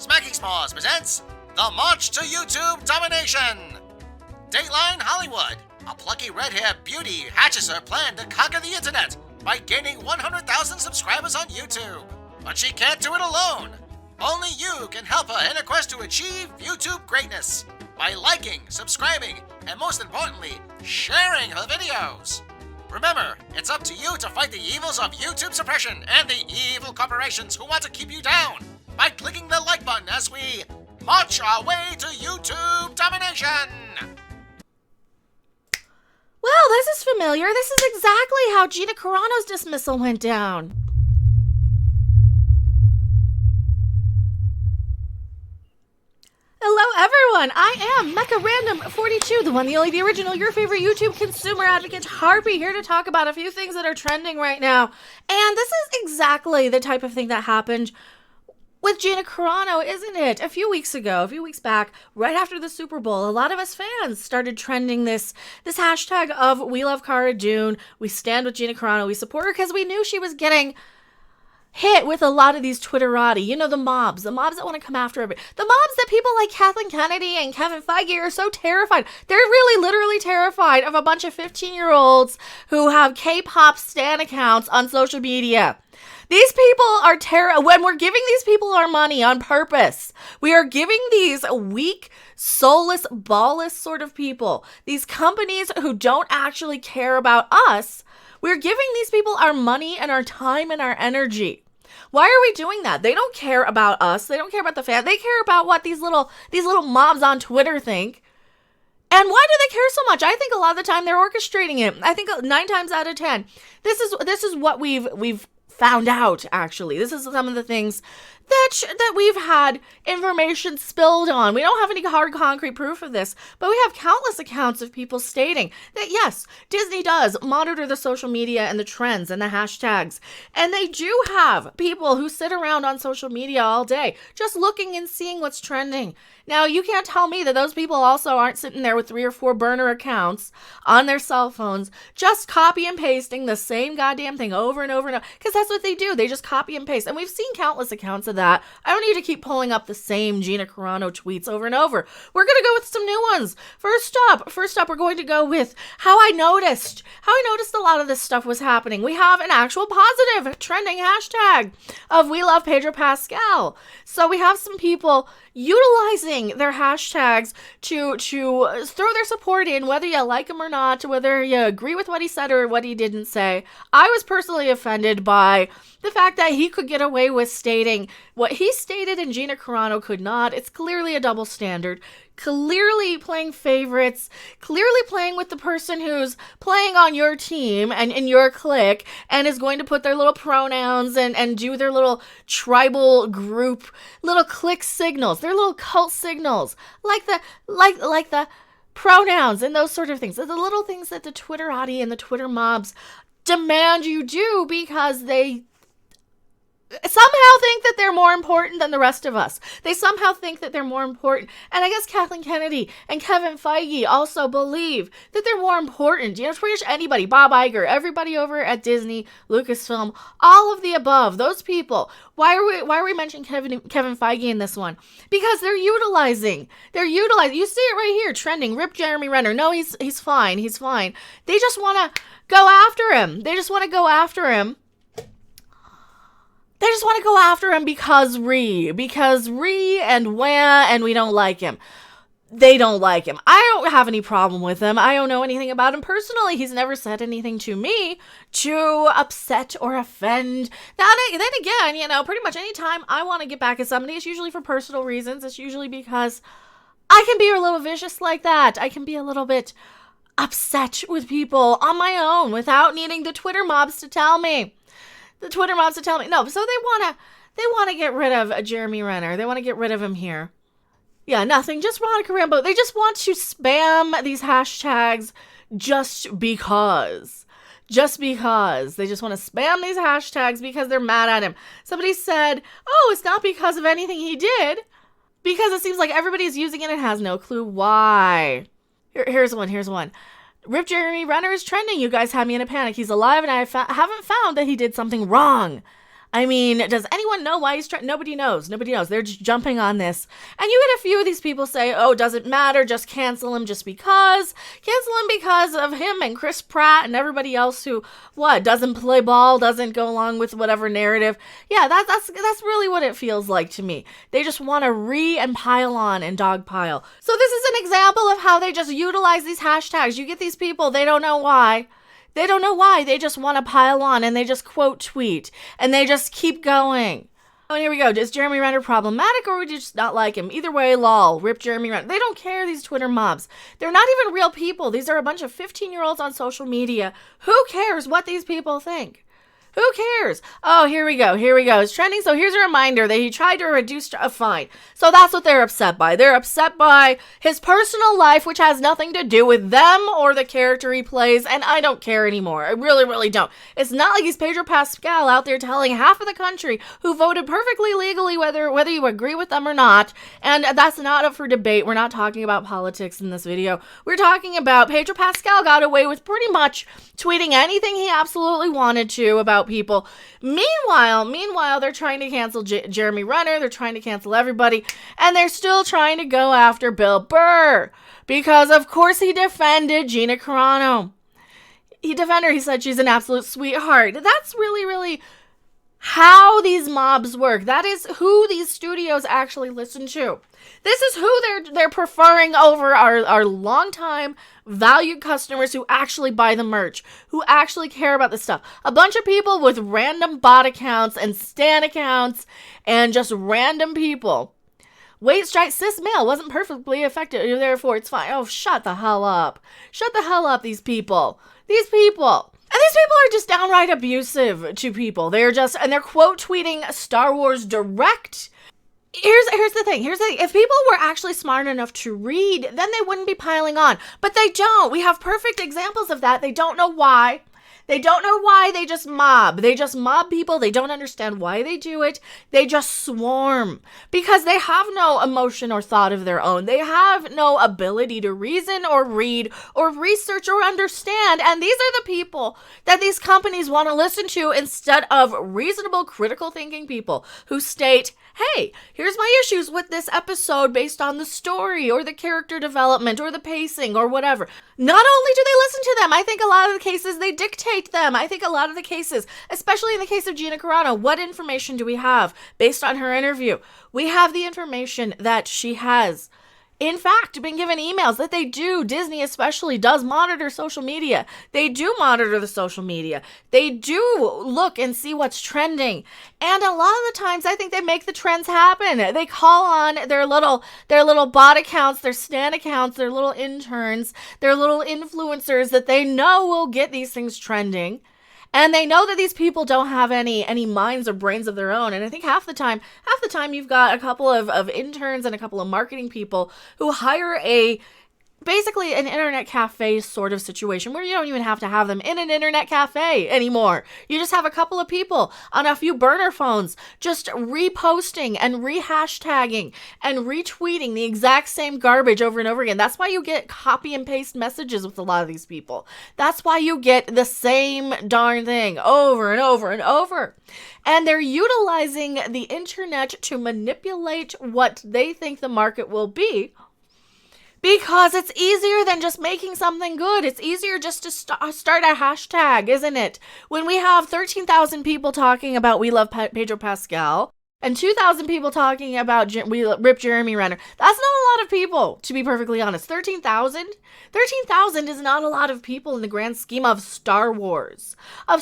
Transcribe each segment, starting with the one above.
Smacking S'mores presents The March to YouTube Domination. Dateline Hollywood. A plucky red-haired beauty hatches her plan to conquer the internet by gaining 100,000 subscribers on YouTube. But she can't do it alone. Only you can help her in her quest to achieve YouTube greatness by liking, subscribing, and most importantly, sharing her videos. Remember, it's up to you to fight the evils of YouTube suppression and the evil corporations who want to keep you down by clicking the like button as we march our way to YouTube domination. Well, this is familiar. This is exactly how Gina Carano's dismissal went down. Hello, everyone. I am Mecha Random 42, the one, the only, the original, your favorite YouTube consumer advocate, Harpy, here to talk about a few things that are trending right now. And this is exactly the type of thing that happened with Gina Carano, isn't it? A few weeks back, right after the Super Bowl, a lot of us fans started trending this hashtag of We Love Cara Dune, we stand with Gina Carano, we support her, because we knew she was getting hit with a lot of these Twitterati, the mobs that want to come after her. The mobs that people like Kathleen Kennedy and Kevin Feige are so terrified. They're really literally terrified of a bunch of 15-year-olds who have K-pop stan accounts on social media. These people are when we're giving these people our money on purpose, we are giving these weak, soulless, ballless sort of people, these companies who don't actually care about us, we're giving these people our money and our time and our energy. Why are we doing that? They don't care about us. They don't care about the fan. They care about what these little mobs on Twitter think. And why do they care so much? I think a lot of the time they're orchestrating it. I think 9 times out of 10, this is what we've found out, actually. This is some of the things that we've had information spilled on. We don't have any hard concrete proof of this, but we have countless accounts of people stating that yes, Disney does monitor the social media and the trends and the hashtags. And they do have people who sit around on social media all day just looking and seeing what's trending. Now, you can't tell me that those people also aren't sitting there with 3 or 4 burner accounts on their cell phones, just copy and pasting the same goddamn thing over and over and over, because that's what they do. They just copy and paste. And we've seen countless accounts of that. I don't need to keep pulling up the same Gina Carano tweets over and over. We're going to go with some new ones. First up, we're going to go with how I noticed a lot of this stuff was happening. We have an actual positive trending hashtag of We Love PedroPascal. So we have some people utilizing their hashtags to throw their support in, whether you like him or not, whether you agree with what he said or what he didn't say. I was personally offended by the fact that he could get away with stating what he stated and Gina Carano could not. It's clearly a double standard. Clearly playing favorites, clearly playing with the person who's playing on your team and in your clique and is going to put their little pronouns and do their little tribal group, little clique signals, their little cult signals, like the pronouns and those sort of things. The little things that the Twitterati and the Twitter mobs demand you do because they somehow think that they're more important than the rest of us. They somehow think that they're more important. And I guess Kathleen Kennedy and Kevin Feige also believe that they're more important. Pretty much anybody, Bob Iger, everybody over at Disney, Lucasfilm, all of the above, those people. Why are we mentioning Kevin Feige in this one? Because they're utilizing. You see it right here, trending. Rip Jeremy Renner. No, he's fine. He's fine. They just want to go after him. They just want to go after him because and wah, and we don't like him. They don't like him. I don't have any problem with him. I don't know anything about him personally. He's never said anything to me to upset or offend. Then again, pretty much anytime I want to get back at somebody, it's usually for personal reasons. It's usually because I can be a little vicious like that. I can be a little bit upset with people on my own without needing the Twitter mobs to tell me. No, so they want to get rid of Jeremy Renner. They want to get rid of him here. Yeah, nothing, just Veronica Rambo. They just want to spam these hashtags just because. They just want to spam these hashtags because they're mad at him. Somebody said, it's not because of anything he did, because it seems like everybody's using it and has no clue why. Here's one. Rip Jeremy Renner is trending. You guys have me in a panic. He's alive and I haven't found that he did something wrong. I mean, does anyone know why he's trying? Nobody knows. Nobody knows. They're just jumping on this. And you get a few of these people say, oh, doesn't matter. Just cancel him just because. Cancel him because of him and Chris Pratt and everybody else who, doesn't play ball, doesn't go along with whatever narrative. Yeah, that's really what it feels like to me. They just want to and pile on and dogpile. So this is an example of how they just utilize these hashtags. You get these people, they don't know why. They don't know why. They just want to pile on and they just quote tweet and they just keep going. Oh, and here we go. Is Jeremy Renner problematic or would you just not like him? Either way, lol. Rip Jeremy Renner. They don't care, these Twitter mobs. They're not even real people. These are a bunch of 15-year-olds on social media. Who cares what these people think? Who cares? Oh, here we go. It's trending. So here's a reminder that he tried to reduce a fine. So that's what they're upset by. They're upset by his personal life, which has nothing to do with them or the character he plays. And I don't care anymore. I really, really don't. It's not like he's PedroPascal out there telling half of the country who voted perfectly legally, whether you agree with them or not. And that's not up for debate. We're not talking about politics in this video. We're talking about PedroPascal got away with pretty much tweeting anything he absolutely wanted to about people. Meanwhile, they're trying to cancel Jeremy Renner. They're trying to cancel everybody. And they're still trying to go after Bill Burr. Because, of course, he defended Gina Carano. He defended her. He said she's an absolute sweetheart. That's really, really how these mobs work. That is who these studios actually listen to. This is who they're preferring over our longtime valued customers who actually buy the merch, who actually care about this stuff. A bunch of people with random bot accounts and stan accounts and just random people. Wait, strike, cis male wasn't perfectly affected, therefore it's fine. Oh, shut the hell up. Shut the hell up, these people. These people. And these people are just downright abusive to people. They're quote tweeting Star Wars direct. Here's the thing. If people were actually smart enough to read, then they wouldn't be piling on. But they don't. We have perfect examples of that. They don't know why. They don't know why. They just mob. They just mob people. They don't understand why they do it. They just swarm because they have no emotion or thought of their own. They have no ability to reason or read or research or understand. And these are the people that these companies want to listen to instead of reasonable, critical thinking people who state, hey, here's my issues with this episode based on the story or the character development or the pacing or whatever. Not only do they listen to them, I think a lot of the cases they dictate them. I think a lot of the cases, especially in the case of Gina Carano, what information do we have based on her interview? We have the information that she has, in fact, been given emails that they do. Disney especially does monitor social media. They do monitor the social media. They do look and see what's trending. And a lot of the times I think they make the trends happen. They call on their little bot accounts, their stan accounts, their little interns, their little influencers that they know will get these things trending. And they know that these people don't have any minds or brains of their own. And I think half the time you've got a couple of interns and a couple of marketing people who hire basically an internet cafe sort of situation where you don't even have to have them in an internet cafe anymore. You just have a couple of people on a few burner phones just reposting and rehashtagging and retweeting the exact same garbage over and over again. That's why you get copy and paste messages with a lot of these people. That's why you get the same darn thing over and over and over. And they're utilizing the internet to manipulate what they think the market will be. Because it's easier than just making something good. It's easier just to start a hashtag, isn't it? When we have 13,000 people talking about we love PedroPascal and 2,000 people talking about we rip Jeremy Renner. That's not a lot of people, to be perfectly honest. 13,000? 13,000 is not a lot of people in the grand scheme of Star Wars. That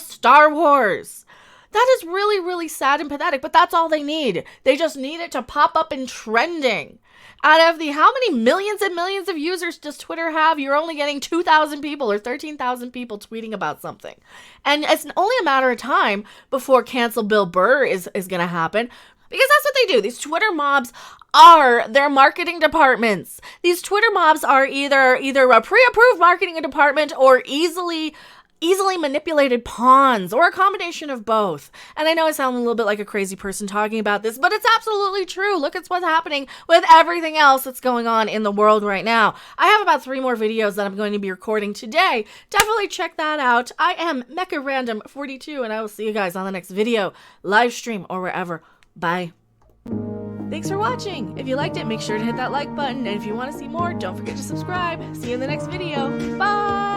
is really, really sad and pathetic, but that's all they need. They just need it to pop up in trending. Out of how many millions and millions of users does Twitter have? You're only getting 2,000 people or 13,000 people tweeting about something. And it's only a matter of time before cancel Bill Burr is going to happen. Because that's what they do. These Twitter mobs are their marketing departments. These Twitter mobs are either a pre-approved marketing department or easily easily manipulated pawns, or a combination of both. And I know I sound a little bit like a crazy person talking about this, but it's absolutely true. Look at what's happening with everything else that's going on in the world right now. I have about 3 more videos that I'm going to be recording today. Definitely check that out. I am MechaRandom42, and I will see you guys on the next video, live stream, or wherever. Bye. Thanks for watching. If you liked it, make sure to hit that like button. And if you want to see more, don't forget to subscribe. See you in the next video. Bye.